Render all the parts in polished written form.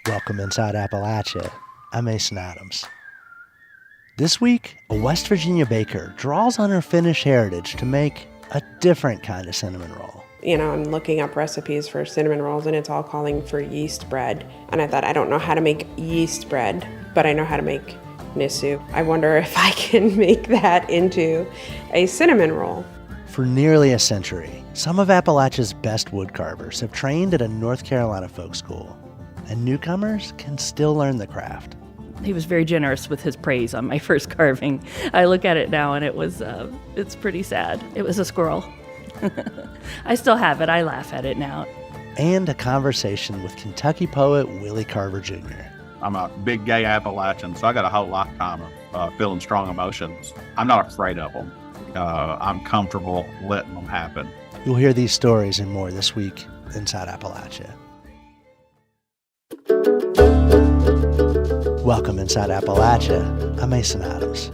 Welcome inside Appalachia. I'm Mason Adams. This week, a West Virginia baker draws on her Finnish heritage to make a different kind of cinnamon roll. I'm looking up recipes for cinnamon rolls, and it's all calling for yeast bread. And I thought, I don't know how to make yeast bread, but I know how to make nisu. I wonder if I can make that into a cinnamon roll. For nearly a century, some of Appalachia's best wood carvers have trained at a North Carolina folk school, and newcomers can still learn the craft. He was very generous with his praise on my first carving. I look at it now and it's pretty sad. It was a squirrel. I still have it. I laugh at it now. And a conversation with Kentucky poet Willie Carver Jr. I'm a big gay Appalachian, so I got a whole lifetime of feeling strong emotions. I'm not afraid of them. I'm comfortable letting them happen. You'll hear these stories and more this week inside Appalachia. Welcome inside Appalachia. I'm Mason Adams.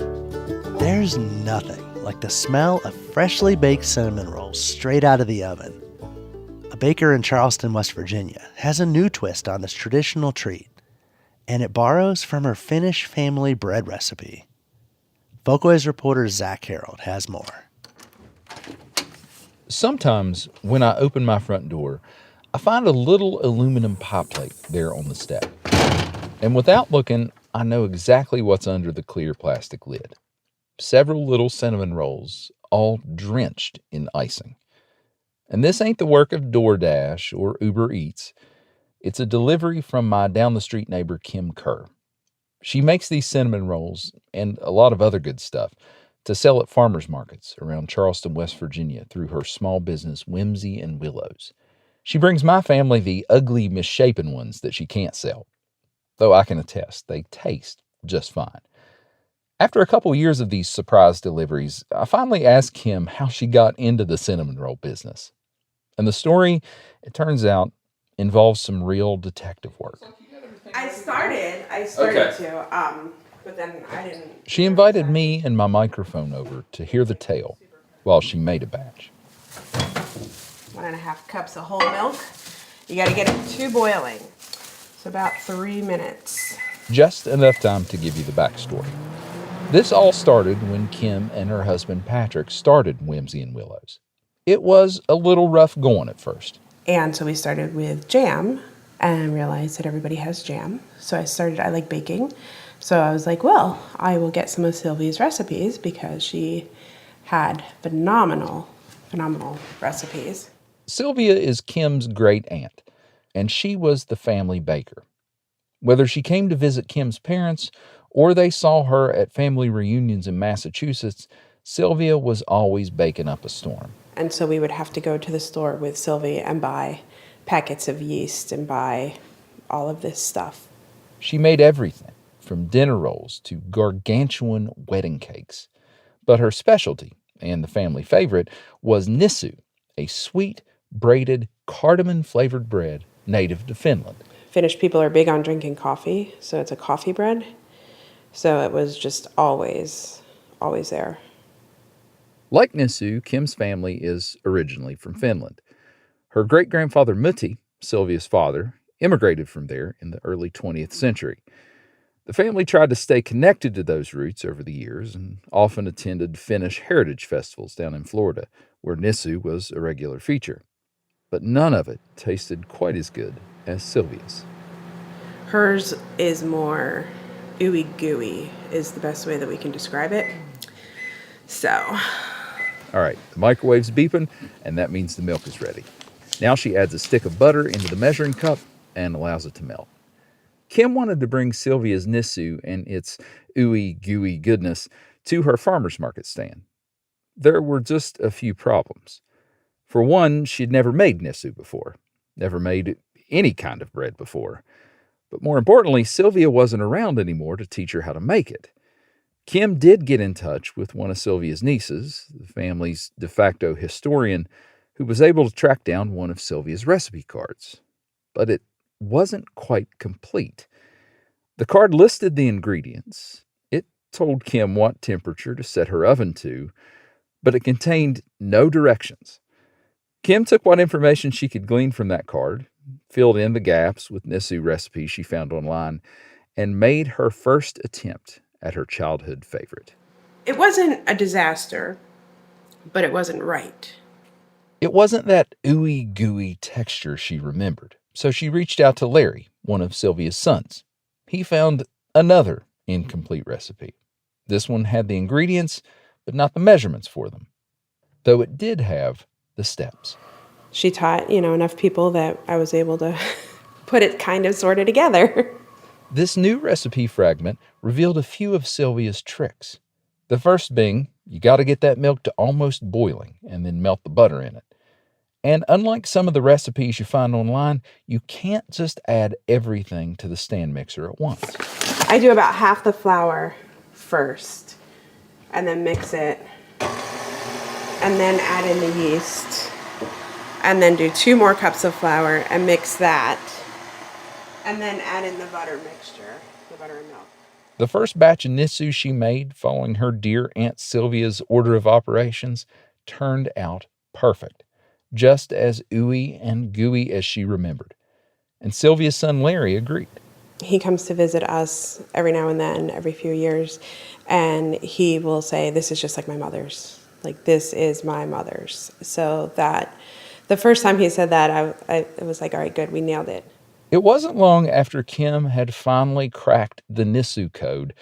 There's nothing like the smell of freshly baked cinnamon rolls straight out of the oven. A baker in Charleston, West Virginia, has a new twist on this traditional treat, and it borrows from her Finnish family bread recipe. Folkways reporter Zach Harold has more. Sometimes when I open my front door, I find a little aluminum pie plate there on the step. And without looking, I know exactly what's under the clear plastic lid. Several little cinnamon rolls, all drenched in icing. And this ain't the work of DoorDash or Uber Eats. It's a delivery from my down-the-street neighbor, Kim Kerr. She makes these cinnamon rolls, and a lot of other good stuff, to sell at farmers markets around Charleston, West Virginia through her small business, Whimsy and Willows. She brings my family the ugly, misshapen ones that she can't sell. Though I can attest, they taste just fine. After a couple years of these surprise deliveries, I finally asked Kim how she got into the cinnamon roll business. And the story, it turns out, involves some real detective work. I started Okay. to, but then I didn't. She invited me and my microphone over to hear the tale while she made a batch. 1.5 cups of whole milk. You got to get it to boiling. It's about 3 minutes. Just enough time to give you the backstory. This all started when Kim and her husband Patrick started Whimsy and Willows. It was a little rough going at first. And so we started with jam and realized that everybody has jam. So I like baking. So I was like, well, I will get some of Sylvia's recipes because she had phenomenal recipes. Sylvia is Kim's great aunt, and she was the family baker. Whether she came to visit Kim's parents or they saw her at family reunions in Massachusetts, Sylvia was always baking up a storm. And so we would have to go to the store with Sylvia and buy packets of yeast and buy all of this stuff. She made everything, from dinner rolls to gargantuan wedding cakes. But her specialty, and the family favorite, was nisu, a sweet, braided, cardamom-flavored bread native to Finland. Finnish people are big on drinking coffee, so it's a coffee bread. So it was just always there. Like nisu, Kim's family is originally from Finland. Her great-grandfather Mutti, Sylvia's father, immigrated from there in the early 20th century. The family tried to stay connected to those roots over the years and often attended Finnish heritage festivals down in Florida, where nisu was a regular feature. But none of it tasted quite as good as Sylvia's. Hers is more ooey gooey is the best way that we can describe it. So. All right, the microwave's beeping, and that means the milk is ready. Now she adds a stick of butter into the measuring cup and allows it to melt. Kim wanted to bring Sylvia's nisu and its ooey gooey goodness to her farmer's market stand. There were just a few problems. For one, she'd never made nisu before, never made any kind of bread before. But more importantly, Sylvia wasn't around anymore to teach her how to make it. Kim did get in touch with one of Sylvia's nieces, the family's de facto historian, who was able to track down one of Sylvia's recipe cards. But it wasn't quite complete. The card listed the ingredients. It told Kim what temperature to set her oven to, but it contained no directions. Kim took what information she could glean from that card, filled in the gaps with Nisu recipes she found online, and made her first attempt at her childhood favorite. It wasn't a disaster, but it wasn't right. It wasn't that ooey gooey texture she remembered, so she reached out to Larry, one of Sylvia's sons. He found another incomplete recipe. This one had the ingredients, but not the measurements for them, though it did have the steps. She taught, enough people that I was able to put it kind of sort of together. This new recipe fragment revealed a few of Sylvia's tricks. The first being, you got to get that milk to almost boiling and then melt the butter in it. And unlike some of the recipes you find online, you can't just add everything to the stand mixer at once. I do about half the flour first, and then mix it, and then add in the yeast, and then do 2 more cups of flour and mix that, and then add in the butter mixture, the butter and milk. The first batch of Nisu she made following her dear Aunt Sylvia's order of operations turned out perfect, just as ooey and gooey as she remembered. And Sylvia's son Larry agreed. He comes to visit us every now and then, every few years, and he will say, this is just like my mother's. Like, this is my mother's. So that, the first time he said that, it was like, all right, good, we nailed it. It wasn't long after Kim had finally cracked the Nisu code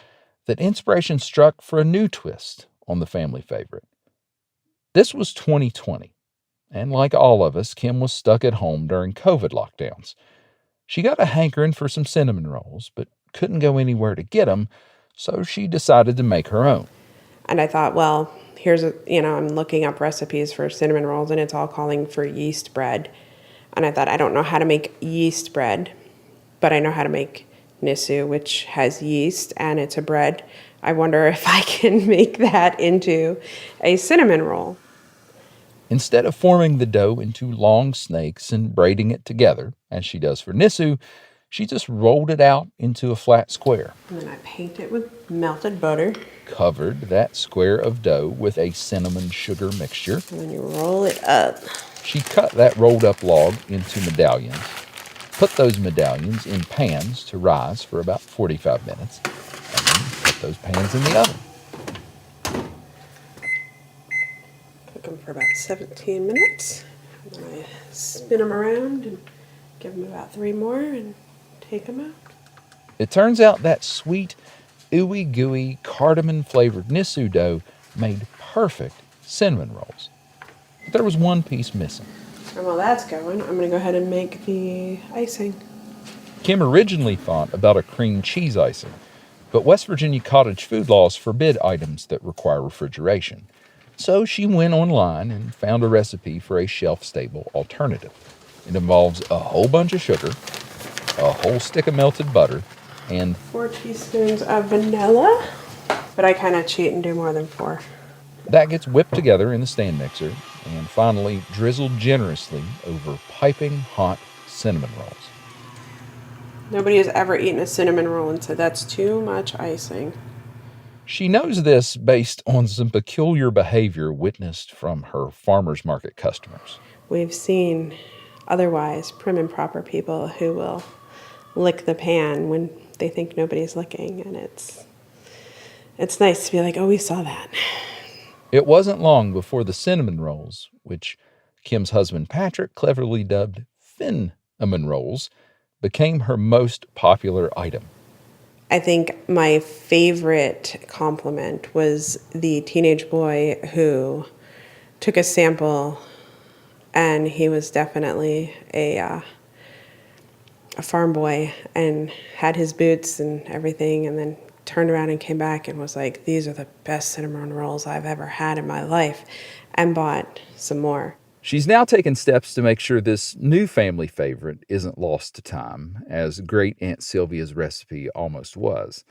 that inspiration struck for a new twist on the family favorite. This was 2020, and like all of us, Kim was stuck at home during COVID lockdowns. She got a hankering for some cinnamon rolls, but couldn't go anywhere to get them, so she decided to make her own. And I thought, well, I'm looking up recipes for cinnamon rolls, and it's all calling for yeast bread. And I thought, I don't know how to make yeast bread, but I know how to make Nisu, which has yeast, and it's a bread. I wonder if I can make that into a cinnamon roll. Instead of forming the dough into long snakes and braiding it together, as she does for Nisu, she just rolled it out into a flat square. And then I paint it with melted butter. Covered that square of dough with a cinnamon sugar mixture. And then you roll it up. She cut that rolled up log into medallions, put those medallions in pans to rise for about 45 minutes, and then put those pans in the oven. Cook them for about 17 minutes. And then I spin them around and give them about 3 more and take them out. It turns out that sweet, ooey gooey, cardamom flavored Nisu dough made perfect cinnamon rolls. But there was one piece missing. And while that's going, I'm going to go ahead and make the icing. Kim originally thought about a cream cheese icing, but West Virginia cottage food laws forbid items that require refrigeration. So she went online and found a recipe for a shelf-stable alternative. It involves a whole bunch of sugar, a whole stick of melted butter, and 4 teaspoons of vanilla, but I kind of cheat and do more than 4. that gets whipped together in the stand mixer and finally drizzled generously over piping hot cinnamon rolls. Nobody has ever eaten a cinnamon roll and said that's too much icing. She knows this based on some peculiar behavior witnessed from her farmers market customers. We've seen otherwise prim and proper people who will lick the pan when they think nobody's looking, and it's nice to be like, oh, we saw that. It wasn't long before the cinnamon rolls, which Kim's husband Patrick cleverly dubbed Finnamon rolls, became her most popular item. I think my favorite compliment was the teenage boy who took a sample, and he was definitely a farm boy and had his boots and everything, and then turned around and came back and was like, these are the best cinnamon rolls I've ever had in my life, and bought some more. She's now taken steps to make sure this new family favorite isn't lost to time, as great Aunt Sylvia's recipe almost was.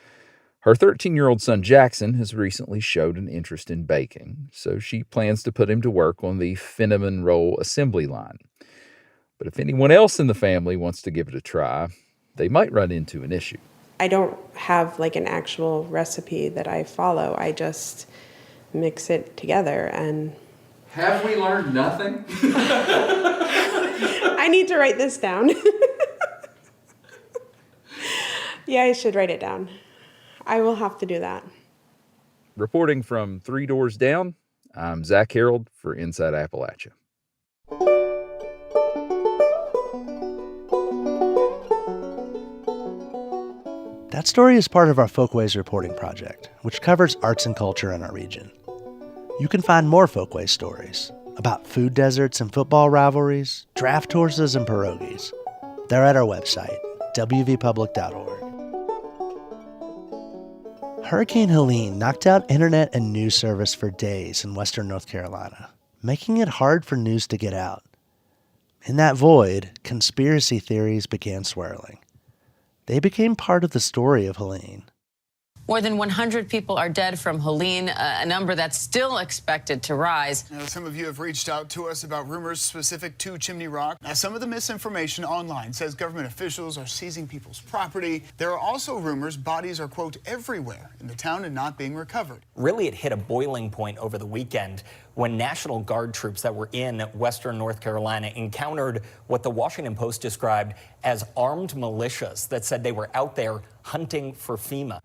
Her 13-year-old son Jackson has recently showed an interest in baking, so she plans to put him to work on the Finnamon roll assembly line. But if anyone else in the family wants to give it a try, they might run into an issue. I don't have like an actual recipe that I follow. I just mix it together and... Have we learned nothing? I need to write this down. Yeah, I should write it down. I will have to do that. Reporting from 3 Doors Down, I'm Zach Harold for Inside Appalachia. That story is part of our Folkways reporting project, which covers arts and culture in our region. You can find more Folkways stories about food deserts and football rivalries, draft horses and pierogies. They're at our website, wvpublic.org. Hurricane Helene knocked out internet and news service for days in western North Carolina, making it hard for news to get out. In that void, conspiracy theories began swirling. They became part of the story of Helene. More than 100 people are dead from Helene, a number that's still expected to rise. Now, some of you have reached out to us about rumors specific to Chimney Rock. Now, some of the misinformation online says government officials are seizing people's property. There are also rumors bodies are, quote, everywhere in the town and not being recovered. Really, it hit a boiling point over the weekend when National Guard troops that were in western North Carolina encountered what the Washington Post described as armed militias that said they were out there hunting for FEMA.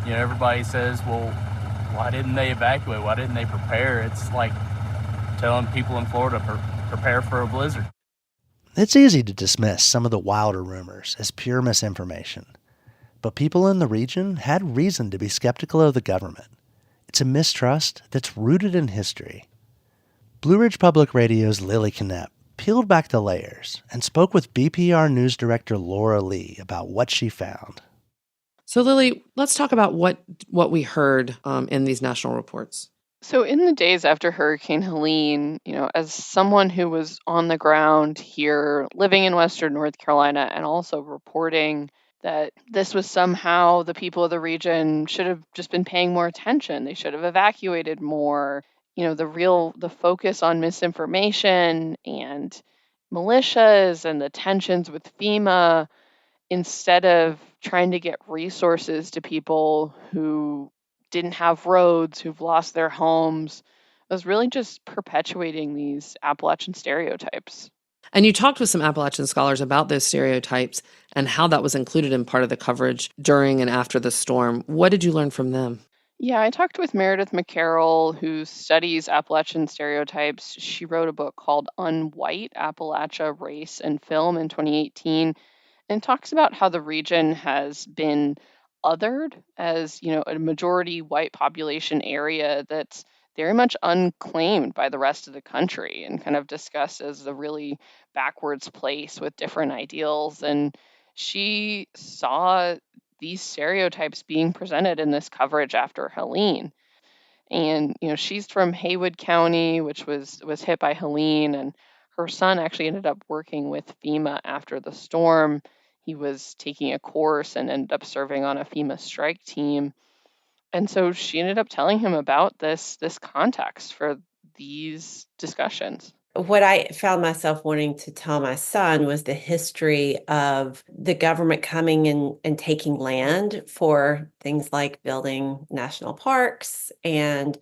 You know, everybody says, well, why didn't they evacuate? Why didn't they prepare? It's like telling people in Florida, prepare for a blizzard. It's easy to dismiss some of the wilder rumors as pure misinformation. But people in the region had reason to be skeptical of the government. It's a mistrust that's rooted in history. Blue Ridge Public Radio's Lily Knepp peeled back the layers and spoke with BPR News Director Laura Lee about what she found. So, Lily, let's talk about what we heard in these national reports. So in the days after Hurricane Helene, as someone who was on the ground here, living in Western North Carolina, and also reporting that this was somehow the people of the region should have just been paying more attention. They should have evacuated more. The focus on misinformation and militias and the tensions with FEMA, instead of trying to get resources to people who didn't have roads, who've lost their homes, was really just perpetuating these Appalachian stereotypes. And you talked with some Appalachian scholars about those stereotypes and how that was included in part of the coverage during and after the storm. What did you learn from them? Yeah, I talked with Meredith McCarroll, who studies Appalachian stereotypes. She wrote a book called Unwhite, Appalachia, Race, and Film in 2018, and talks about how the region has been othered as, a majority white population area that's very much unclaimed by the rest of the country and kind of discussed as a really backwards place with different ideals. And she saw these stereotypes being presented in this coverage after Helene. And, she's from Haywood County, which was hit by Helene, and her son actually ended up working with FEMA after the storm. He was taking a course and ended up serving on a FEMA strike team. And so she ended up telling him about this context for these discussions. What I found myself wanting to tell my son was the history of the government coming in and taking land for things like building national parks and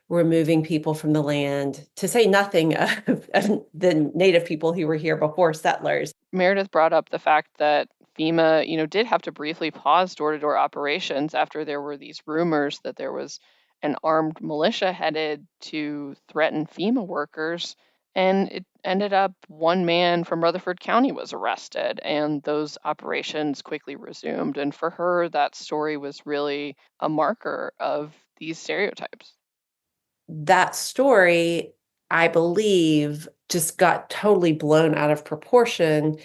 removing people from the land, to say nothing of the native people who were here before settlers. Meredith brought up the fact that FEMA, did have to briefly pause door-to-door operations after there were these rumors that there was an armed militia headed to threaten FEMA workers. And it ended up one man from Rutherford County was arrested, and those operations quickly resumed. And for her, that story was really a marker of these stereotypes. That story, I believe, just got totally blown out of proportion.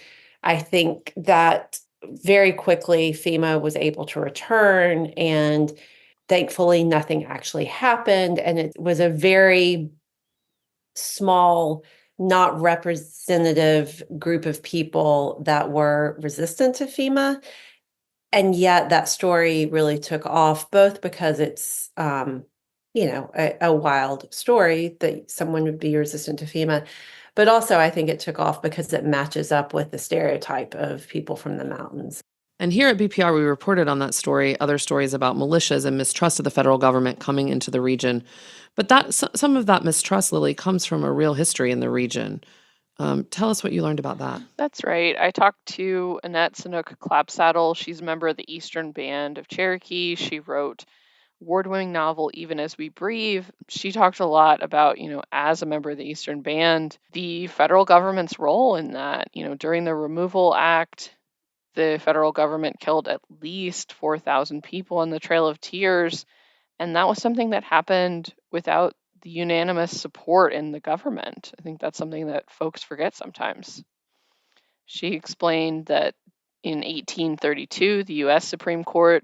I think that very quickly FEMA was able to return, and thankfully nothing actually happened. And it was a very small, not representative group of people that were resistant to FEMA. And yet that story really took off, both because it's, a wild story that someone would be resistant to FEMA, but also I think it took off because it matches up with the stereotype of people from the mountains. And here at BPR, we reported on that story, other stories about militias and mistrust of the federal government coming into the region. But some of that mistrust, Lily, comes from a real history in the region. Tell us what you learned about that. That's right. I talked to Annette Sanook Clapsaddle. She's a member of the Eastern Band of Cherokee. She wrote award-winning novel Even As We Breathe. She talked a lot about, as a member of the Eastern Band, the federal government's role in that. During the Removal Act, the federal government killed at least 4,000 people on the Trail of Tears, and that was something that happened without the unanimous support in the government. I think that's something that folks forget sometimes. She explained that in 1832, the U.S. Supreme Court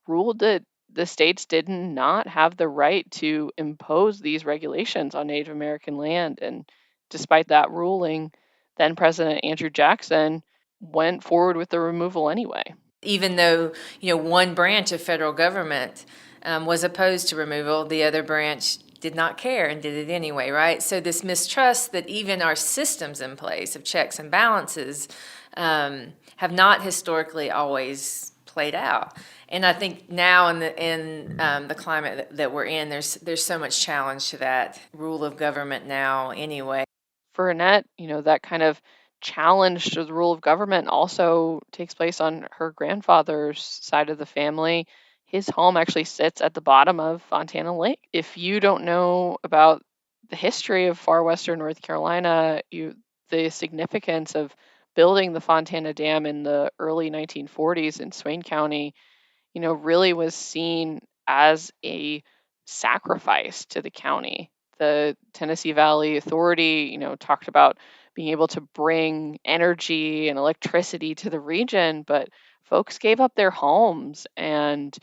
ruled that the states did not have the right to impose these regulations on Native American land. And despite that ruling, then President Andrew Jackson went forward with the removal anyway. Even though, one branch of federal government was opposed to removal, the other branch did not care and did it anyway, right? So this mistrust that even our systems in place of checks and balances have not historically always played out. And I think now in the climate that we're in, there's so much challenge to that rule of government now anyway. For Annette, that kind of challenge to the rule of government also takes place on her grandfather's side of the family. His home actually sits at the bottom of Fontana Lake. If you don't know about the history of far western North Carolina, the significance of building the Fontana Dam in the early 1940s in Swain County, really was seen as a sacrifice to the county. The Tennessee Valley Authority, talked about being able to bring energy and electricity to the region, but folks gave up their homes and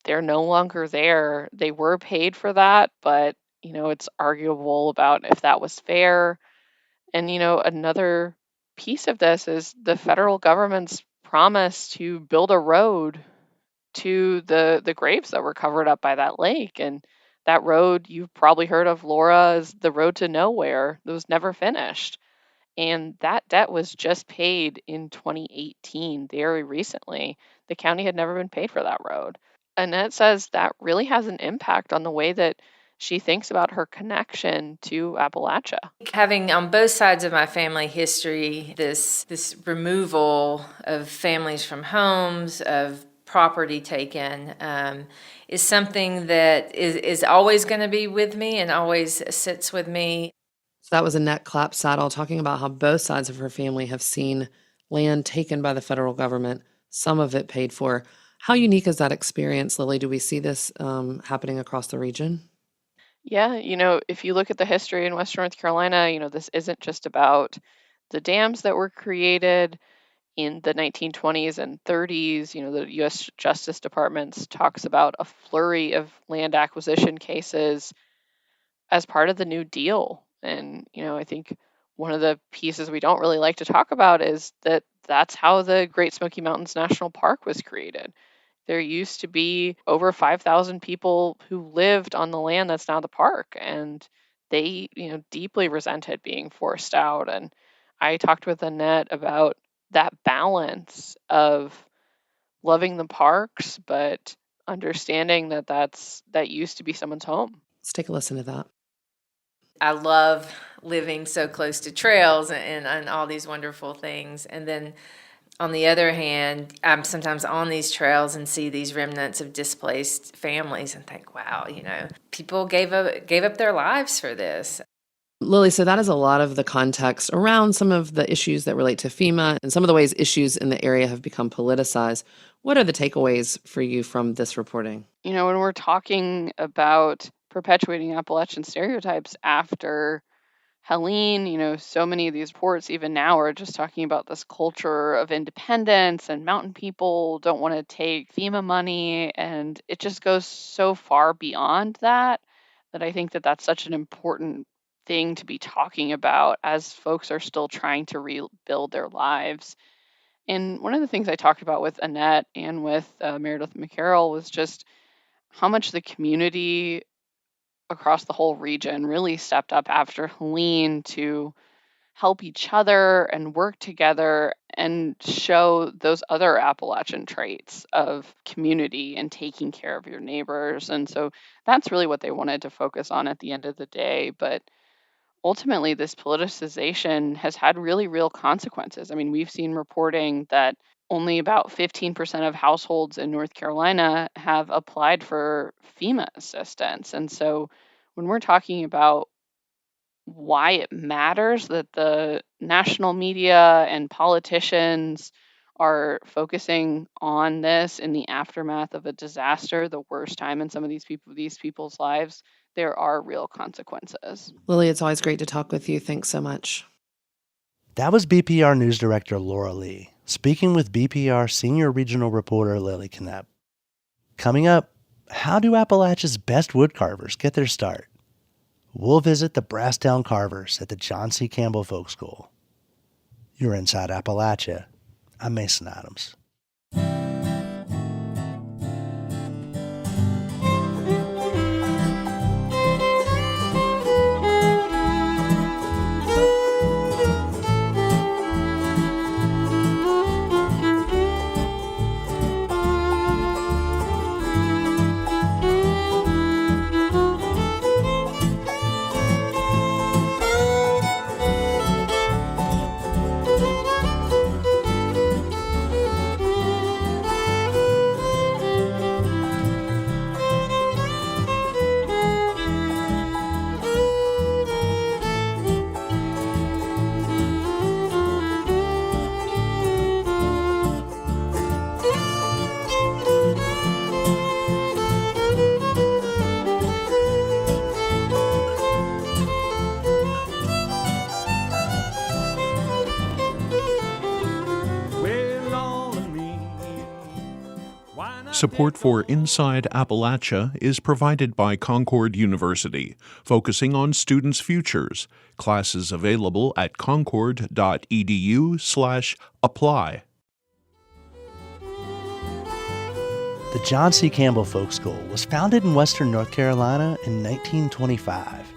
they're no longer there. They were paid for that, but it's arguable about if that was fair. And another piece of this is the federal government's promise to build a road to the graves that were covered up by that lake. And that road, you've probably heard of, Laura, is the road to nowhere. It was never finished. And that debt was just paid in 2018, very recently. The county had never been paid for that road. Annette says that really has an impact on the way that she thinks about her connection to Appalachia. Having on both sides of my family history, this removal of families from homes, of property taken, is something that is always going to be with me and always sits with me. So that was Annette Clapsaddle talking about how both sides of her family have seen land taken by the federal government, some of it paid for. How unique is that experience, Lily? Do we see this happening across the region? Yeah, if you look at the history in Western North Carolina, this isn't just about the dams that were created in the 1920s and 30s. The U.S. Justice Department talks about a flurry of land acquisition cases as part of the New Deal. And, I think one of the pieces we don't really like to talk about is that that's how the Great Smoky Mountains National Park was created. There used to be over 5,000 people who lived on the land that's now the park, and they, deeply resented being forced out. And I talked with Annette about that balance of loving the parks, but understanding that that used to be someone's home. Let's take a listen to that. I love living so close to trails and all these wonderful things. And then on the other hand, I'm sometimes on these trails and see these remnants of displaced families and think, wow, people gave up their lives for this. Lily, so that is a lot of the context around some of the issues that relate to FEMA and some of the ways issues in the area have become politicized. What are the takeaways for you from this reporting? When we're talking about perpetuating Appalachian stereotypes after Helene, so many of these reports even now are just talking about this culture of independence and mountain people don't want to take FEMA money. And it just goes so far beyond that I think that that's such an important thing to be talking about as folks are still trying to rebuild their lives. And one of the things I talked about with Annette and with Meredith McCarroll was just how much the community across the whole region really stepped up after Helene to help each other and work together and show those other Appalachian traits of community and taking care of your neighbors. And so that's really what they wanted to focus on at the end of the day. But ultimately, this politicization has had really real consequences. I mean, we've seen reporting that only about 15% of households in North Carolina have applied for FEMA assistance. And so when we're talking about why it matters that the national media and politicians are focusing on this in the aftermath of a disaster, the worst time in some of these people's lives, there are real consequences. Lily, it's always great to talk with you. Thanks so much. That was BPR News Director Laura Lee, speaking with BPR Senior Regional Reporter Lily Knapp. Coming up, how do Appalachia's best wood carvers get their start? We'll visit the Brasstown carvers at the John C. Campbell Folk School. You're Inside Appalachia. I'm Mason Adams. Support for Inside Appalachia is provided by Concord University, focusing on students' futures. Classes available at concord.edu/apply. The John C. Campbell Folk School was founded in western North Carolina in 1925,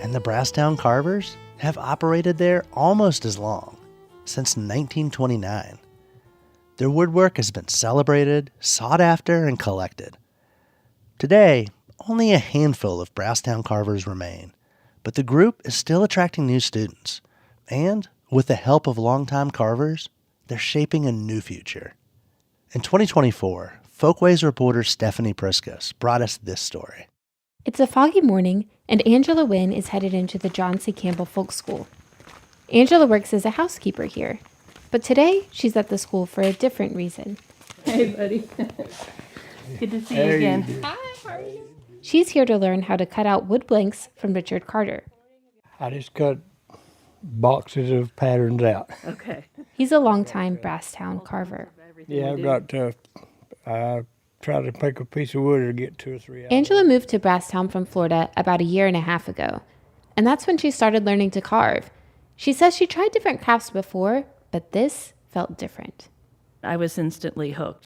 and the Brasstown Carvers have operated there almost as long, since 1929. Their woodwork has been celebrated, sought after, and collected. Today, only a handful of Brasstown carvers remain, but the group is still attracting new students. And, with the help of longtime carvers, they're shaping a new future. In 2024, Folkways reporter Stephanie Priscus brought us this story. It's a foggy morning, and Angela Wynn is headed into the John C. Campbell Folk School. Angela works as a housekeeper here. But today, she's at the school for a different reason. Hey, buddy. Good to see you again. Hi, how are you? She's here to learn how to cut out wood blanks from Richard Carter. I just cut boxes of patterns out. Okay. He's a longtime Brasstown carver. Yeah, I try to pick a piece of wood to get 2 or 3 out. Angela moved to Brasstown from Florida about 1.5 years ago, and that's when she started learning to carve. She says she tried different crafts before, but this felt different. I was instantly hooked.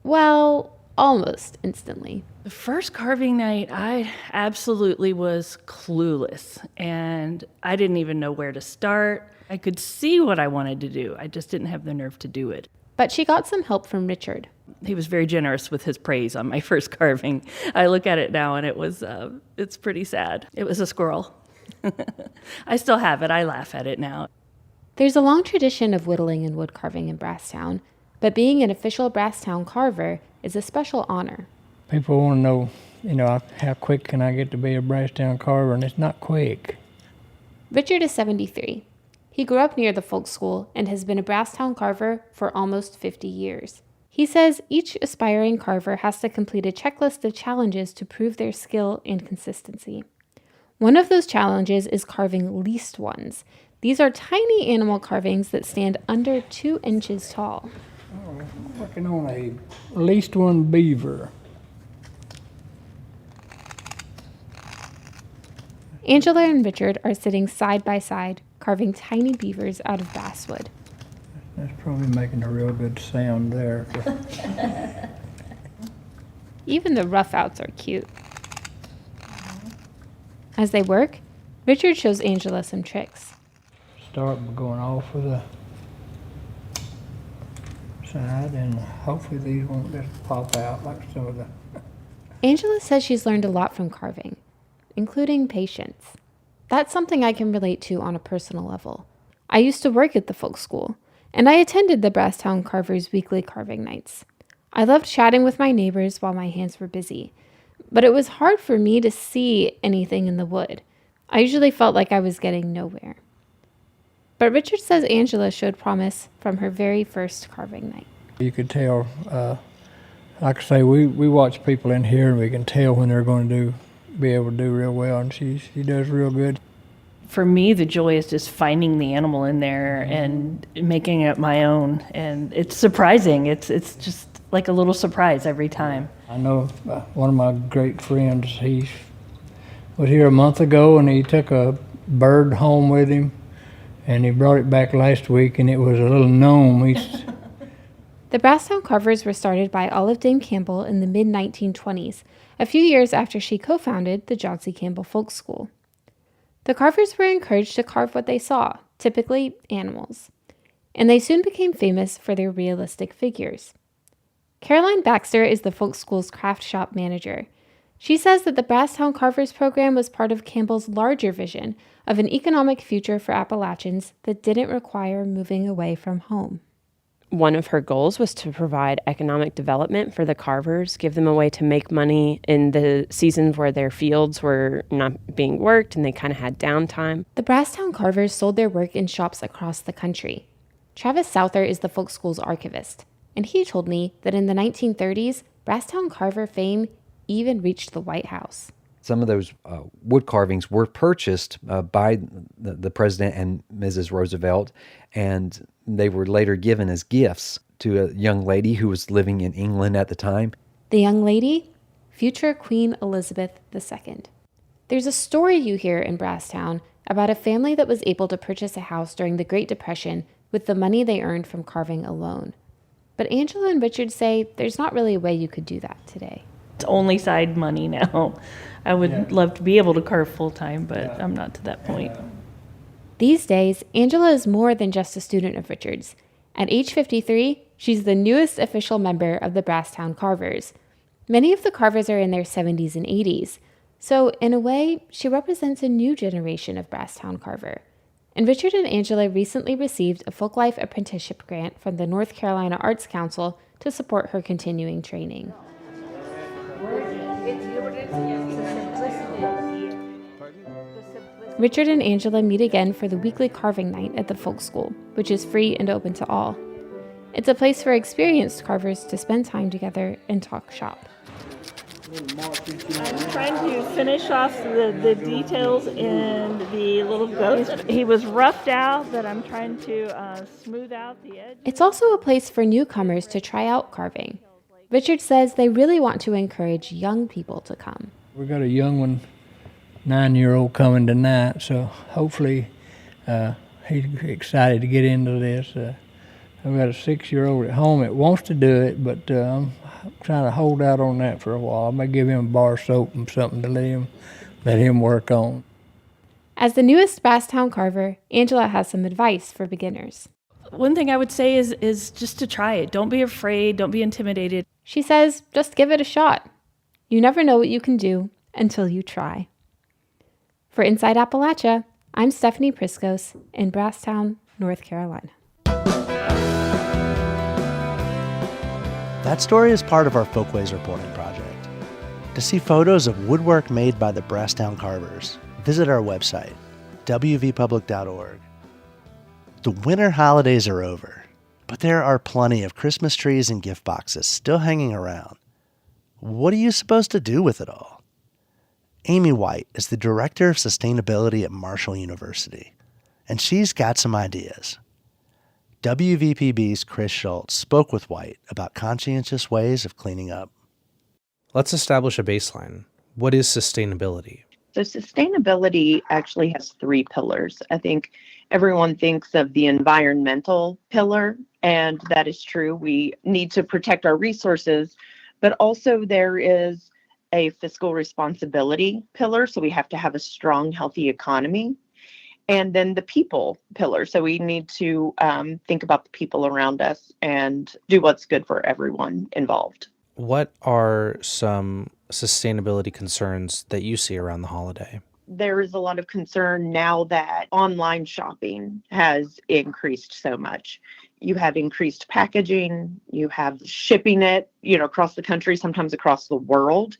Well, almost instantly. The first carving night, I absolutely was clueless, and I didn't even know where to start. I could see what I wanted to do. I just didn't have the nerve to do it. But she got some help from Richard. He was very generous with his praise on my first carving. I look at it now, and it's pretty sad. It was a squirrel. I still have it. I laugh at it now. There's a long tradition of whittling and wood carving in Brasstown, but being an official Brasstown carver is a special honor. People want to know, how quick can I get to be a Brasstown carver, and it's not quick. Richard is 73. He grew up near the folk school and has been a Brasstown carver for almost 50 years. He says each aspiring carver has to complete a checklist of challenges to prove their skill and consistency. One of those challenges is carving least ones. These are tiny animal carvings that stand under 2 inches tall. Oh, working on a least one beaver. Angela and Richard are sitting side by side, carving tiny beavers out of basswood. That's probably making a real good sound there. Even the roughouts are cute. As they work, Richard shows Angela some tricks. Start by going off with the side, and hopefully these won't just pop out like some of the... Angela says she's learned a lot from carving, including patience. That's something I can relate to on a personal level. I used to work at the folk school, and I attended the Brasstown Carvers' weekly carving nights. I loved chatting with my neighbors while my hands were busy, but it was hard for me to see anything in the wood. I usually felt like I was getting nowhere. But Richard says Angela showed promise from her very first carving night. You could tell, like I say, we watch people in here and we can tell when they're going to be able to do real well, and she does real good. For me, the joy is just finding the animal in there and making it my own. And it's surprising. It's just like a little surprise every time. I know one of my great friends, he was here a month ago and he took a bird home with him and he brought it back last week and it was a little gnome. The Brasstown Carvers were started by Olive Dame Campbell in the mid-1920s, a few years after she co-founded the John C. Campbell Folk School. The carvers were encouraged to carve what they saw, typically animals, and they soon became famous for their realistic figures. Caroline Baxter is the folk school's craft shop manager. She says that the Brasstown Carvers program was part of Campbell's larger vision of an economic future for Appalachians that didn't require moving away from home. One of her goals was to provide economic development for the carvers, give them a way to make money in the seasons where their fields were not being worked and they kind of had downtime. The Brasstown Carvers sold their work in shops across the country. Travis Souther is the folk school's archivist, and he told me that in the 1930s, Brasstown carver fame even reached the White House. Some of those wood carvings were purchased by the President and Mrs. Roosevelt, and they were later given as gifts to a young lady who was living in England at the time. The young lady? Future Queen Elizabeth II. There's a story you hear in Brasstown about a family that was able to purchase a house during the Great Depression with the money they earned from carving alone. But Angela and Richard say there's not really a way you could do that today. It's only side money now. I would love to be able to carve full-time, but I'm not to that point. These days, Angela is more than just a student of Richard's. At age 53, she's the newest official member of the Brasstown Carvers. Many of the carvers are in their 70s and 80s, so in a way, she represents a new generation of Brasstown carver. And Richard and Angela recently received a Folklife Apprenticeship Grant from the North Carolina Arts Council to support her continuing training. Richard and Angela meet again for the weekly carving night at the folk school, which is free and open to all. It's a place for experienced carvers to spend time together and talk shop. I'm trying to finish off the details in the little ghost. He was roughed out, but I'm trying to smooth out the edge. It's also a place for newcomers to try out carving. Richard says they really want to encourage young people to come. We got a young one, 9-year-old coming tonight, so hopefully he's excited to get into this. I've got a 6-year-old at home that wants to do it, but I'm trying to hold out on that for a while. I may give him a bar of soap and something to let him work on. As the newest Brasstown carver, Angela has some advice for beginners. One thing I would say is just to try it. Don't be afraid. Don't be intimidated. She says, just give it a shot. You never know what you can do until you try. For Inside Appalachia, I'm Stephanie Priscos in Brasstown, North Carolina. That story is part of our Folkways reporting project. To see photos of woodwork made by the Brasstown Carvers, visit our website, wvpublic.org. The winter holidays are over, but there are plenty of Christmas trees and gift boxes still hanging around. What are you supposed to do with it all? Amy White is the Director of Sustainability at Marshall University, and she's got some ideas. WVPB's Chris Schultz spoke with White about conscientious ways of cleaning up. Let's establish a baseline. What is sustainability? So sustainability actually has 3 pillars. I think everyone thinks of the environmental pillar, and that is true. We need to protect our resources, but also there is a fiscal responsibility pillar. So we have to have a strong, healthy economy. And then the people pillar. So we need to think about the people around us and do what's good for everyone involved. What are some sustainability concerns that you see around the holiday? there is a lot of concern now that online shopping has increased so much. You have increased packaging, you have shipping it, across the country, sometimes across the world.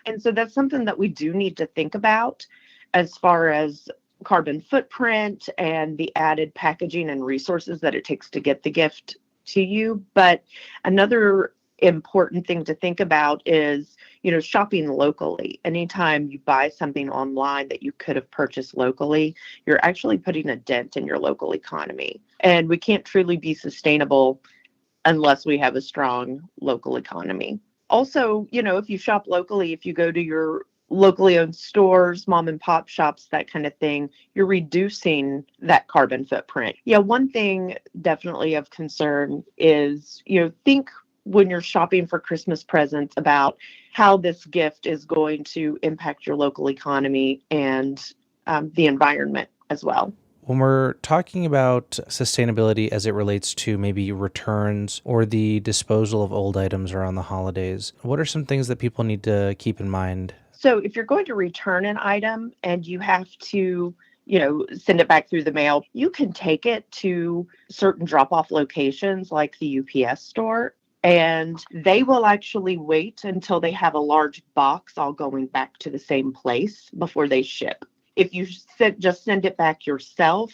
And so that's something that we do need to think about as far as carbon footprint and the added packaging and resources that it takes to get the gift to you. But another important thing to think about is, shopping locally. Anytime you buy something online that you could have purchased locally, you're actually putting a dent in your local economy. And we can't truly be sustainable unless we have a strong local economy. Also, if you shop locally, if you go to your locally owned stores, mom and pop shops, that kind of thing, you're reducing that carbon footprint. Yeah, one thing definitely of concern is, think when you're shopping for Christmas presents about how this gift is going to impact your local economy and the environment as well. When we're talking about sustainability as it relates to maybe returns or the disposal of old items around the holidays, what are some things that people need to keep in mind? So if you're going to return an item and you have to, send it back through the mail, you can take it to certain drop-off locations like the UPS store, and they will actually wait until they have a large box all going back to the same place before they ship. If you just send it back yourself,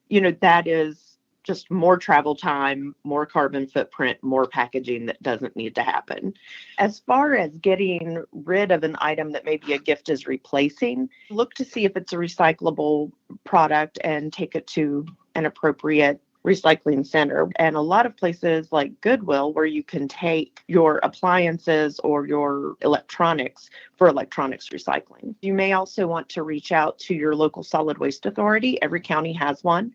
that is just more travel time, more carbon footprint, more packaging that doesn't need to happen. As far as getting rid of an item that maybe a gift is replacing, look to see if it's a recyclable product and take it to an appropriate recycling center. And a lot of places like Goodwill, where you can take your appliances or your electronics for electronics recycling. You may also want to reach out to your local solid waste authority. Every county has one.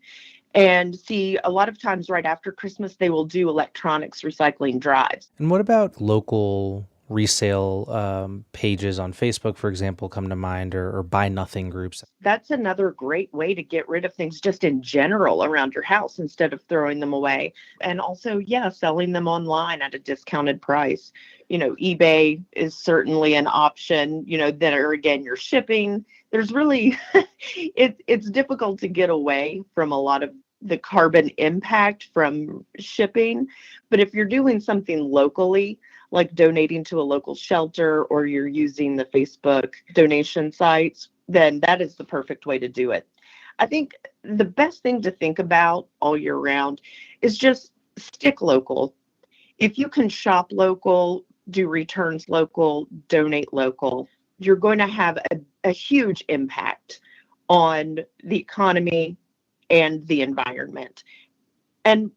And see, a lot of times right after Christmas, they will do electronics recycling drives. And what about local resale pages on Facebook, for example, come to mind, or buy nothing groups? That's another great way to get rid of things just in general around your house instead of throwing them away. And also, selling them online at a discounted price. eBay is certainly an option, then again, you're shipping. There's really, it's difficult to get away from a lot of the carbon impact from shipping. But if you're doing something locally, like donating to a local shelter, or you're using the Facebook donation sites, then that is the perfect way to do it. I think the best thing to think about all year round is just stick local. If you can shop local, do returns local, donate local, you're going to have a huge impact on the economy and the environment. And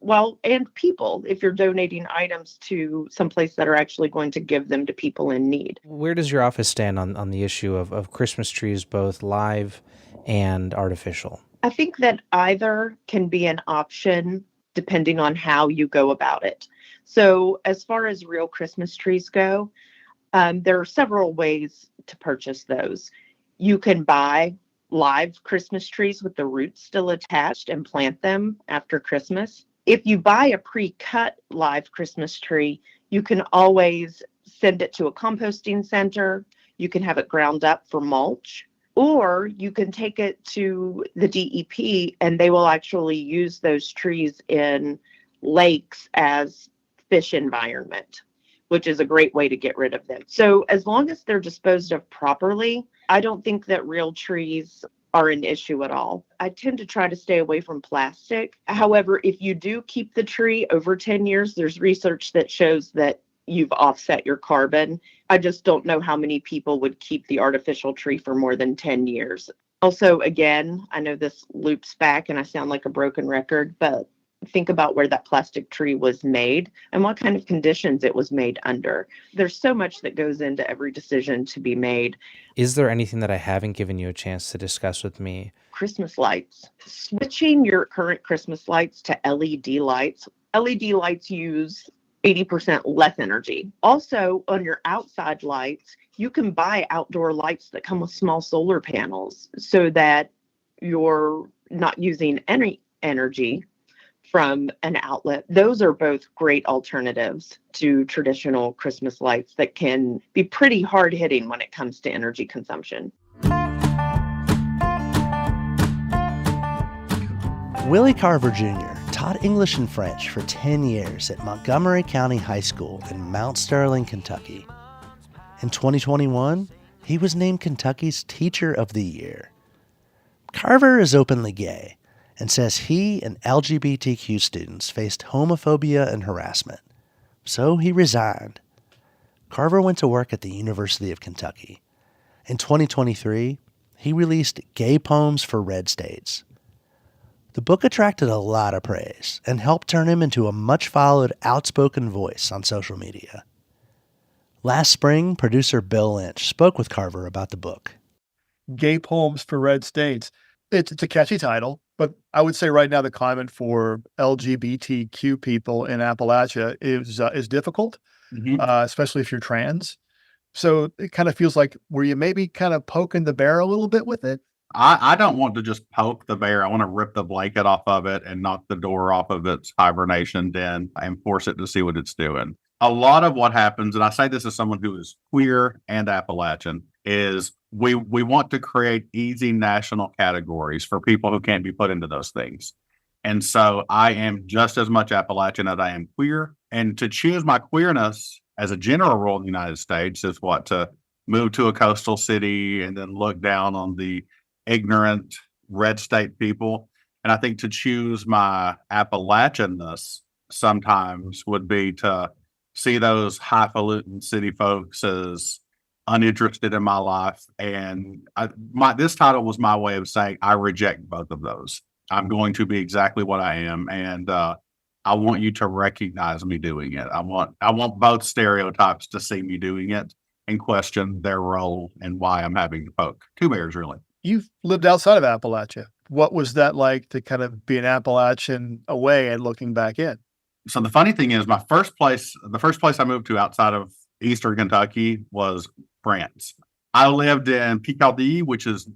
people, if you're donating items to someplace that are actually going to give them to people in need. Where does your office stand on the issue of Christmas trees, both live and artificial? I think that either can be an option depending on how you go about it. So as far as real Christmas trees go, there are several ways to purchase those. You can buy live Christmas trees with the roots still attached and plant them after Christmas. If you buy a pre-cut live Christmas tree, you can always send it to a composting center. You can have it ground up for mulch, or you can take it to the DEP and they will actually use those trees in lakes as fish environment, which is a great way to get rid of them. So as long as they're disposed of properly, I don't think that real trees are an issue at all. I tend to try to stay away from plastic. However, if you do keep the tree over 10 years, there's research that shows that you've offset your carbon. I just don't know how many people would keep the artificial tree for more than 10 years. Also, again, I know this loops back and I sound like a broken record, but think about where that plastic tree was made and what kind of conditions it was made under. There's so much that goes into every decision to be made. Is there anything that I haven't given you a chance to discuss with me? Christmas lights. Switching your current Christmas lights to LED lights. LED lights use 80% less energy. Also, on your outside lights, you can buy outdoor lights that come with small solar panels so that you're not using any energy from an outlet. Those are both great alternatives to traditional Christmas lights that can be pretty hard hitting when it comes to energy consumption. Willie Carver Jr. taught English and French for 10 years at Montgomery County High School in Mount Sterling, Kentucky. In 2021, he was named Kentucky's Teacher of the Year. Carver is openly gay and says he and LGBTQ students faced homophobia and harassment. So he resigned. Carver went to work at the University of Kentucky. In 2023, he released Gay Poems for Red States. The book attracted a lot of praise and helped turn him into a much-followed, outspoken voice on social media. Last spring, producer Bill Lynch spoke with Carver about the book. Gay Poems for Red States. It's a catchy title, but I would say right now the climate for LGBTQ people in Appalachia is difficult, especially if you're trans. So it kind of feels like, were you maybe kind of poking the bear a little bit with it? I don't want to just poke the bear. I want to rip the blanket off of it and knock the door off of its hibernation den and force it to see what it's doing. A lot of what happens, and I say this as someone who is queer and Appalachian, is we want to create easy national categories for people who can't be put into those things. And so I am just as much Appalachian as I am queer. And to choose my queerness as a general rule in the United States is what? To move to a coastal city and then look down on the ignorant red state people. And I think to choose my Appalachianness sometimes would be to see those highfalutin city folks as uninterested in my life. And this title was my way of saying I reject both of those. I'm going to be exactly what I am. And I want you to recognize me doing it. I want both stereotypes to see me doing it and question their role and why I'm having to poke two bears, really. You've lived outside of Appalachia. What was that like to kind of be an Appalachian away and looking back in? So the funny thing is, the first place I moved to outside of Eastern Kentucky was France. I lived in Picardy,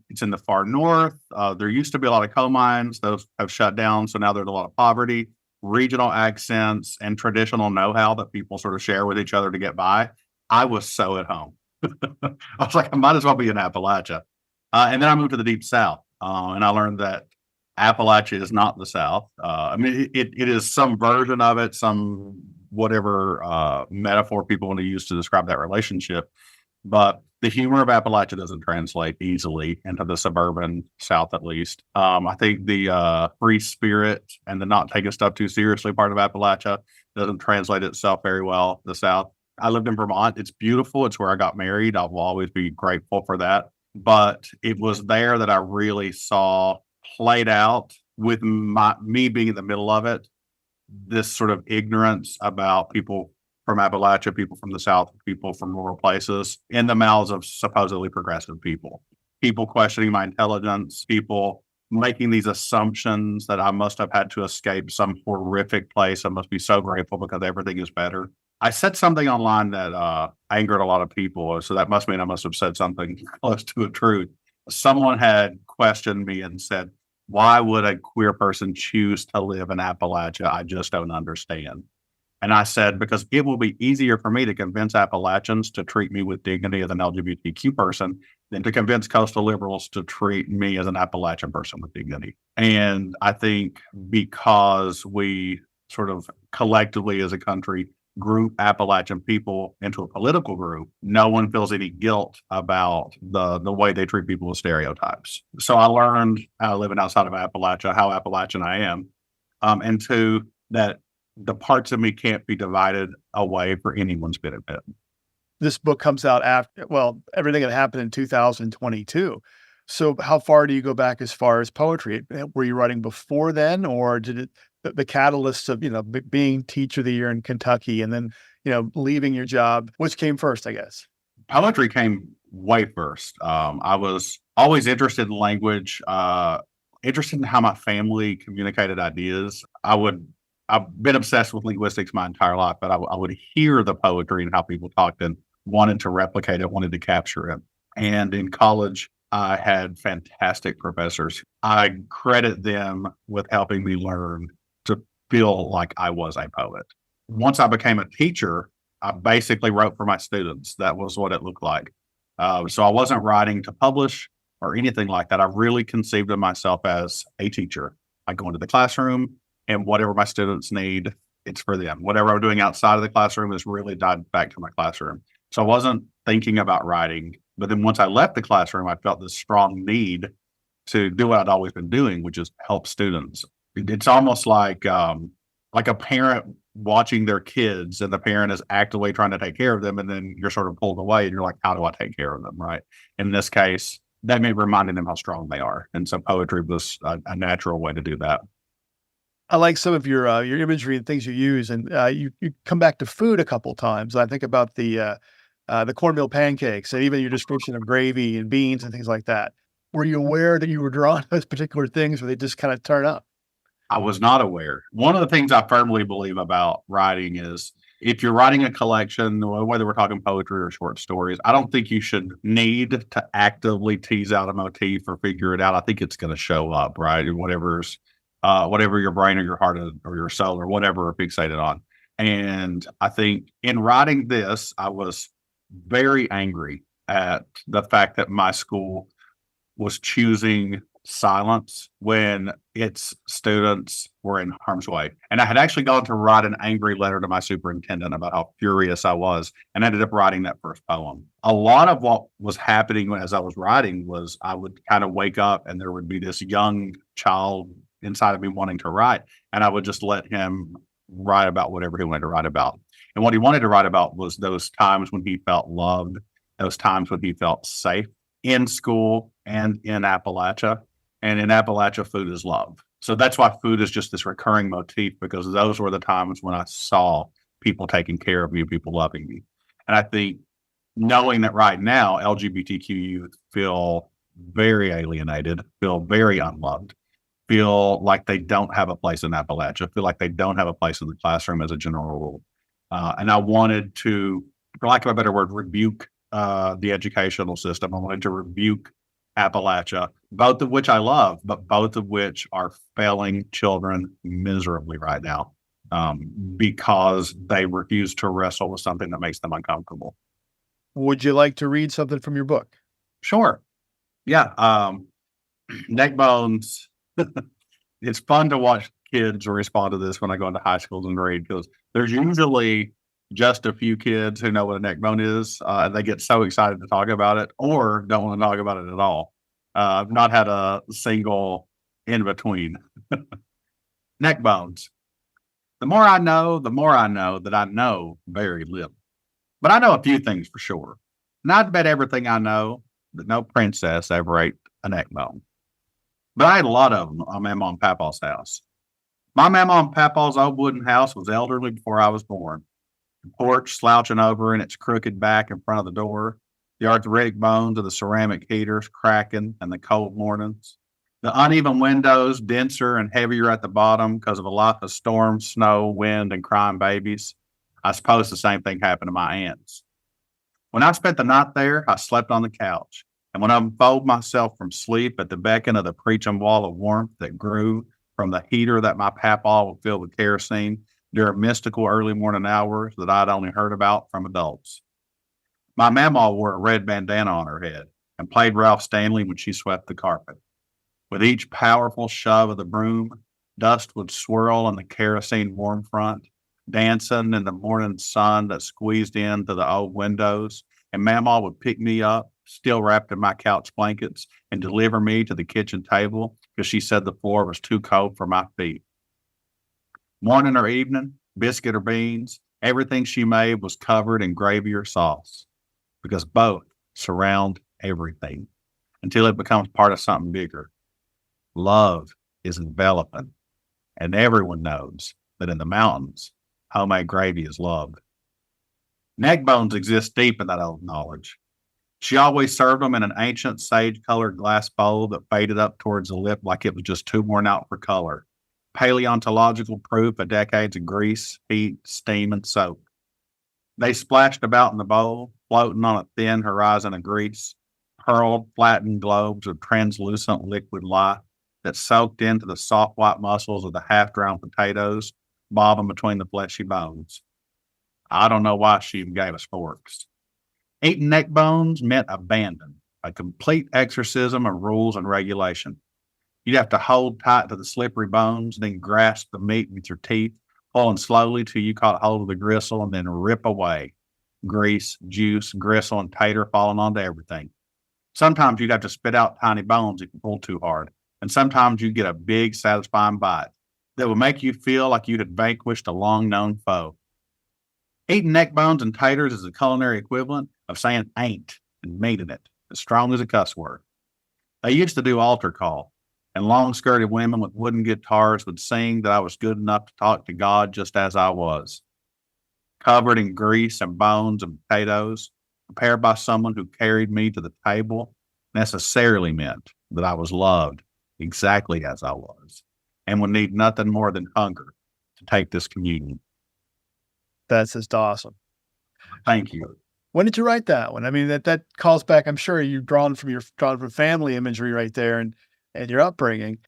it's in the far north. There used to be a lot of coal mines; those have shut down. So now there's a lot of poverty, regional accents, and traditional know-how that people sort of share with each other to get by. I was so at home. I was like, I might as well be in Appalachia. And then I moved to the Deep South, and I learned that Appalachia is not the South. I mean, it is some version of it, some whatever metaphor people want to use to describe that relationship. But the humor of Appalachia doesn't translate easily into the suburban South, at least. I think the free spirit and the not taking stuff too seriously part of Appalachia doesn't translate itself very well to the South. I lived in Vermont. It's beautiful. It's where I got married. I will always be grateful for that. But it was there that I really saw played out with me being in the middle of it, this sort of ignorance about people from Appalachia, people from the South, people from rural places, in the mouths of supposedly progressive people. People questioning my intelligence, people making these assumptions that I must have had to escape some horrific place. I must be so grateful because everything is better. I said something online that angered a lot of people, so that must mean I must have said something close to the truth. Someone had questioned me and said, why would a queer person choose to live in Appalachia? I just don't understand. And I said, because it will be easier for me to convince Appalachians to treat me with dignity as an LGBTQ person than to convince coastal liberals to treat me as an Appalachian person with dignity. And I think because we sort of collectively as a country group Appalachian people into a political group, no one feels any guilt about the way they treat people with stereotypes. So I learned living outside of Appalachia, how Appalachian I am, and two, that the parts of me can't be divided away for anyone's benefit. This book comes out after, everything that happened in 2022. So how far do you go back as far as poetry? Were you writing before then, or did it, the catalyst of, being Teacher of the Year in Kentucky and then, leaving your job, which came first, I guess? Poetry came way first. I was always interested in language, interested in how my family communicated ideas. I've been obsessed with linguistics my entire life, but I would hear the poetry and how people talked and wanted to replicate it, wanted to capture it. And in college, I had fantastic professors. I credit them with helping me learn to feel like I was a poet. Once I became a teacher, I basically wrote for my students. That was what it looked like. So I wasn't writing to publish or anything like that. I really conceived of myself as a teacher. I go into the classroom and whatever my students need, it's for them. Whatever I'm doing outside of the classroom is really tied back to my classroom. So I wasn't thinking about writing. But then once I left the classroom, I felt this strong need to do what I'd always been doing, which is help students. It's almost like a parent watching their kids, and the parent is actively trying to take care of them, and then you're sort of pulled away and you're like, how do I take care of them, right? In this case, that may be reminding them how strong they are. And so poetry was a natural way to do that. I like some of your imagery and things you use, and you come back to food a couple times. I think about the cornmeal pancakes, and even your description of gravy and beans and things like that. Were you aware that you were drawing those particular things, or they just kind of turn up? I was not aware. One of the things I firmly believe about writing is if you're writing a collection, whether we're talking poetry or short stories, I don't think you should need to actively tease out a motif or figure it out. I think it's going to show up, right? Whatever your brain or your heart or your soul or whatever are fixated on. And I think in writing this, I was very angry at the fact that my school was choosing silence when its students were in harm's way. And I had actually gone to write an angry letter to my superintendent about how furious I was, and ended up writing that first poem. A lot of what was happening as I was writing was I would kind of wake up and there would be this young child inside of me wanting to write, and I would just let him write about whatever he wanted to write about. And what he wanted to write about was those times when he felt loved, those times when he felt safe in school and in Appalachia. And in Appalachia, food is love. So that's why food is just this recurring motif, because those were the times when I saw people taking care of me, people loving me. And I think knowing that right now, LGBTQ youth feel very alienated, feel very unloved, feel like they don't have a place in Appalachia, feel like they don't have a place in the classroom as a general rule. And I wanted to, for lack of a better word, rebuke the educational system. I wanted to rebuke Appalachia, both of which I love, but both of which are failing children miserably right now because they refuse to wrestle with something that makes them uncomfortable. Would you like to read something from your book? Sure. Yeah. Neck bones. It's fun to watch kids respond to this when I go into high schools and read, because there's usually just a few kids who know what a neck bone is, and they get so excited to talk about it or don't want to talk about it at all. I've not had a single in between. Neck bones. The more I know that I know very little. But I know a few things for sure. And I'd bet everything I know that no princess ever ate a neck bone. But I ate a lot of them on Mama and Papa's house. My Mama and Papa's old wooden house was elderly before I was born. The porch slouching over in its crooked back in front of the door, the arthritic bones of the ceramic heaters cracking in the cold mornings, the uneven windows denser and heavier at the bottom because of a life of storm, snow, wind, and crying babies. I suppose the same thing happened to my aunts. When I spent the night there, I slept on the couch, and when I unfold myself from sleep at the beckon of the preaching wall of warmth that grew from the heater that my papa would fill with kerosene during mystical early morning hours that I'd only heard about from adults. My mama wore a red bandana on her head and played Ralph Stanley when she swept the carpet. With each powerful shove of the broom, dust would swirl on the kerosene warm front, dancing in the morning sun that squeezed in through the old windows, and Mama would pick me up, still wrapped in my couch blankets, and deliver me to the kitchen table because she said the floor was too cold for my feet. Morning or evening, biscuit or beans, everything she made was covered in gravy or sauce, because both surround everything until it becomes part of something bigger. Love is enveloping, and everyone knows that in the mountains, homemade gravy is loved. Neck bones exist deep in that old knowledge. She always served them in an ancient sage-colored glass bowl that faded up towards the lip like it was just too worn out for color. Paleontological proof of decades of grease, heat, steam, and soap. They splashed about in the bowl, floating on a thin horizon of grease, hurled flattened globes of translucent liquid light that soaked into the soft white muscles of the half-drowned potatoes, bobbing between the fleshy bones. I don't know why she even gave us forks. Eating neck bones meant abandon, a complete exorcism of rules and regulation. You'd have to hold tight to the slippery bones, then grasp the meat with your teeth, pulling slowly till you caught hold of the gristle and then rip away. Grease, juice, gristle, and tater falling onto everything. Sometimes you'd have to spit out tiny bones if you pulled too hard, and sometimes you'd get a big, satisfying bite that would make you feel like you had vanquished a long-known foe. Eating neck bones and taters is the culinary equivalent of saying ain't and meaning it, as strong as a cuss word. They used to do altar call, and long-skirted women with wooden guitars would sing that I was good enough to talk to God just as I was. Covered in grease and bones and potatoes, prepared by someone who carried me to the table, necessarily meant that I was loved exactly as I was, and would need nothing more than hunger to take this communion. That's just awesome. Thank you. When did you write that one? I mean, that calls back, I'm sure you've drawn from family imagery right there and your upbringing.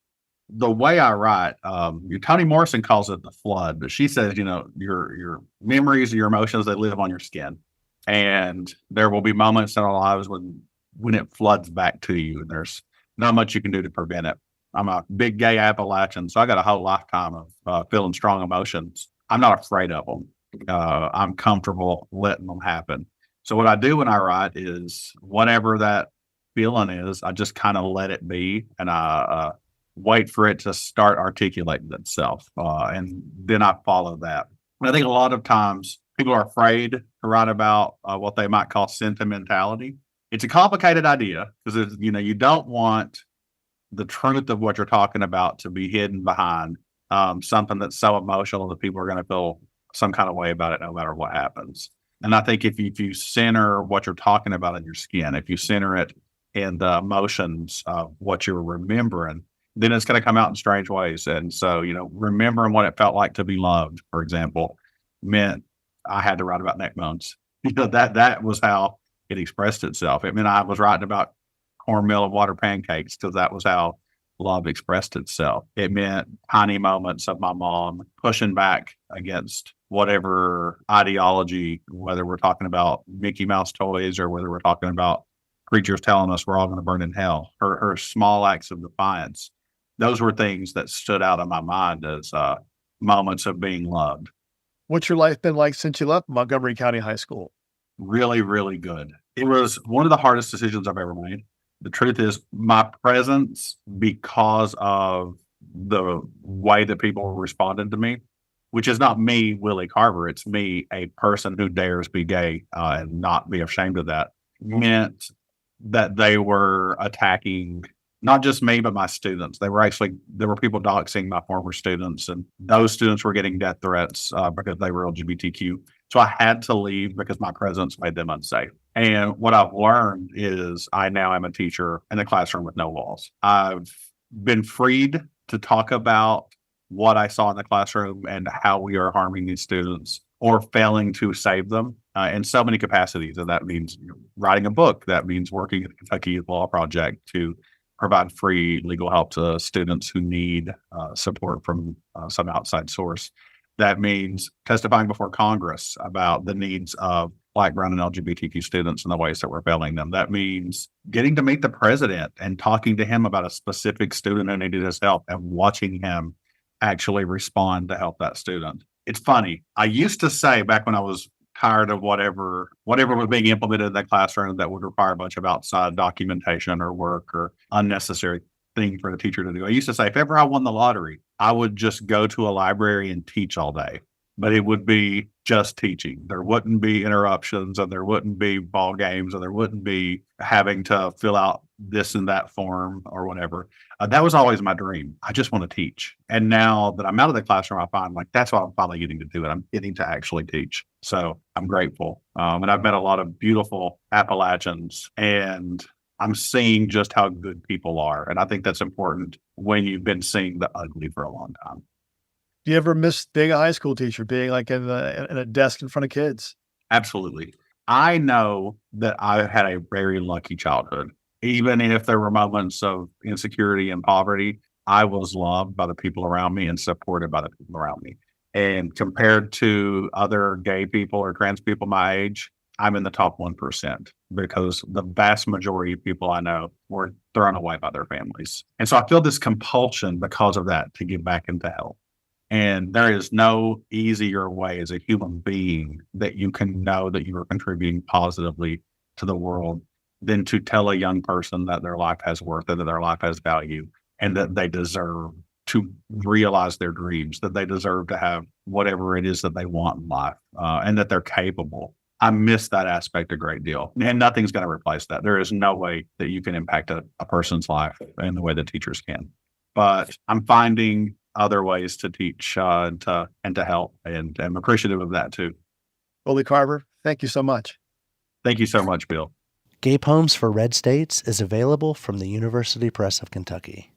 The way I write, Toni Morrison calls it the flood, but she says, your memories, your emotions, they live on your skin. And there will be moments in our lives when it floods back to you, and there's not much you can do to prevent it. I'm a big gay Appalachian, so I got a whole lifetime of feeling strong emotions. I'm not afraid of them. I'm comfortable letting them happen. So what I do when I write is whatever that feeling is, I just kind of let it be, and I wait for it to start articulating itself, and then I follow that. And I think a lot of times people are afraid to write about what they might call sentimentality. It's a complicated idea because you don't want the truth of what you're talking about to be hidden behind something that's so emotional that people are going to feel some kind of way about it no matter what happens. And I think if you center what you're talking about in your skin, if you center it in the emotions of what you're remembering, then it's going to come out in strange ways. And so, remembering what it felt like to be loved, for example, meant I had to write about neck bones. That was how it expressed itself. It meant I was writing about cornmeal and water pancakes because that was how love expressed itself. It meant tiny moments of my mom pushing back against whatever ideology, whether we're talking about Mickey Mouse toys or whether we're talking about preachers telling us we're all going to burn in hell. Her small acts of defiance. Those were things that stood out in my mind as moments of being loved. What's your life been like since you left Montgomery County High School? Really, really good. It was one of the hardest decisions I've ever made. The truth is, my presence, because of the way that people responded to me, which is not me, Willie Carver, it's me, a person who dares be gay and not be ashamed of that, meant that they were attacking not just me, but my students. There were people doxing my former students, and those students were getting death threats because they were LGBTQ. So I had to leave because my presence made them unsafe. And what I've learned is I now am a teacher in a classroom with no walls. I've been freed to talk about what I saw in the classroom and how we are harming these students or failing to save them in so many capacities. And that means writing a book. That means working at the Kentucky Youth Law Project to provide free legal help to students who need support from some outside source. That means testifying before Congress about the needs of Black, brown, and LGBTQ students and the ways that we're failing them. That means getting to meet the president and talking to him about a specific student who needed his help and watching him actually respond to help that student. It's funny. I used to say back when I was tired of whatever was being implemented in the classroom that would require a bunch of outside documentation or work or unnecessary thing for the teacher to do. I used to say, if ever I won the lottery, I would just go to a library and teach all day. But it would be just teaching. There wouldn't be interruptions, and there wouldn't be ball games, and there wouldn't be having to fill out this and that form or whatever. That was always my dream. I just want to teach. And now that I'm out of the classroom, I find like that's what I'm finally getting to do. And I'm getting to actually teach. So I'm grateful. And I've met a lot of beautiful Appalachians, and I'm seeing just how good people are. And I think that's important when you've been seeing the ugly for a long time. Do you ever miss being a high school teacher, being like in a desk in front of kids? Absolutely. I know that I had a very lucky childhood. Even if there were moments of insecurity and poverty, I was loved by the people around me and supported by the people around me. And compared to other gay people or trans people my age, I'm in the top 1% because the vast majority of people I know were thrown away by their families. And so I feel this compulsion because of that to give back into health. And there is no easier way as a human being that you can know that you are contributing positively to the world than to tell a young person that their life has worth and that their life has value and that they deserve to realize their dreams, that they deserve to have whatever it is that they want in life, and that they're capable. I miss that aspect a great deal, and nothing's going to replace that. There is no way that you can impact a person's life in the way that teachers can. But I'm finding other ways to teach and to help, and I'm appreciative of that too. Willie Carver, thank you so much. Thank you so much, Bill. Gay Poems for Red States is available from the University Press of Kentucky.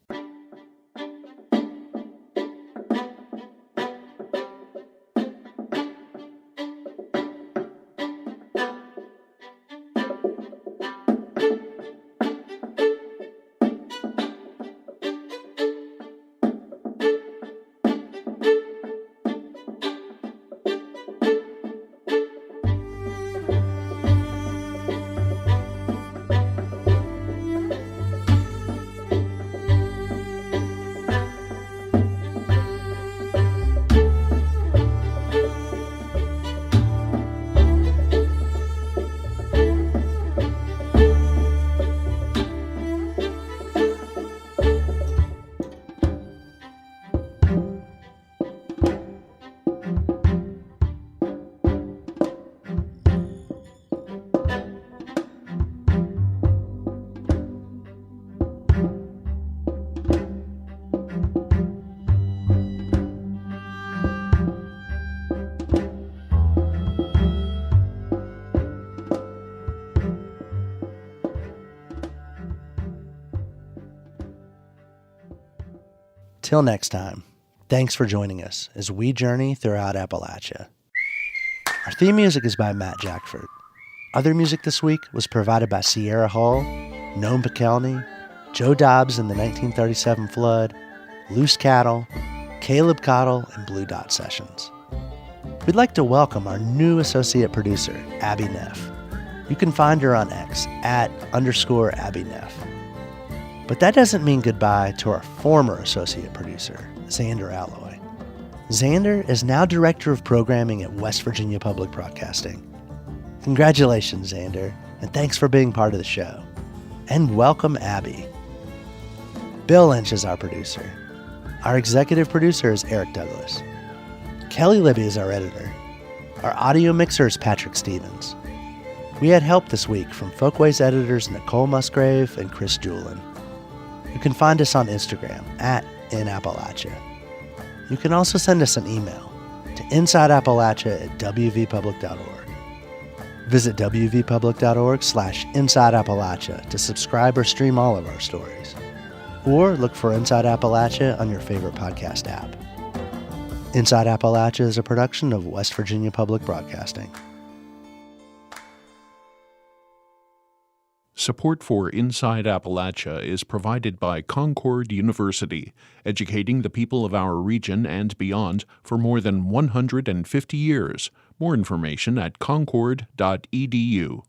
Till next time, thanks for joining us as we journey throughout Appalachia. Our theme music is by Matt Jackford. Other music this week was provided by Sierra Hall, Noam Pikelny, Joe Dobbs in the 1937 flood, Loose Cattle, Caleb Cottle, and Blue Dot Sessions. We'd like to welcome our new associate producer, Abby Neff. You can find her on X @_Abby Neff. But that doesn't mean goodbye to our former associate producer, Xander Alloy. Xander is now Director of Programming at West Virginia Public Broadcasting. Congratulations, Xander, and thanks for being part of the show. And welcome, Abby. Bill Lynch is our producer. Our executive producer is Eric Douglas. Kelly Libby is our editor. Our audio mixer is Patrick Stevens. We had help this week from Folkways editors Nicole Musgrave and Chris Julin. You can find us on Instagram @InAppalachia. You can also send us an email to insideappalachia@wvpublic.org. Visit wvpublic.org/InsideAppalachia to subscribe or stream all of our stories. Or look for Inside Appalachia on your favorite podcast app. Inside Appalachia is a production of West Virginia Public Broadcasting. Support for Inside Appalachia is provided by Concord University, educating the people of our region and beyond for more than 150 years. More information at concord.edu.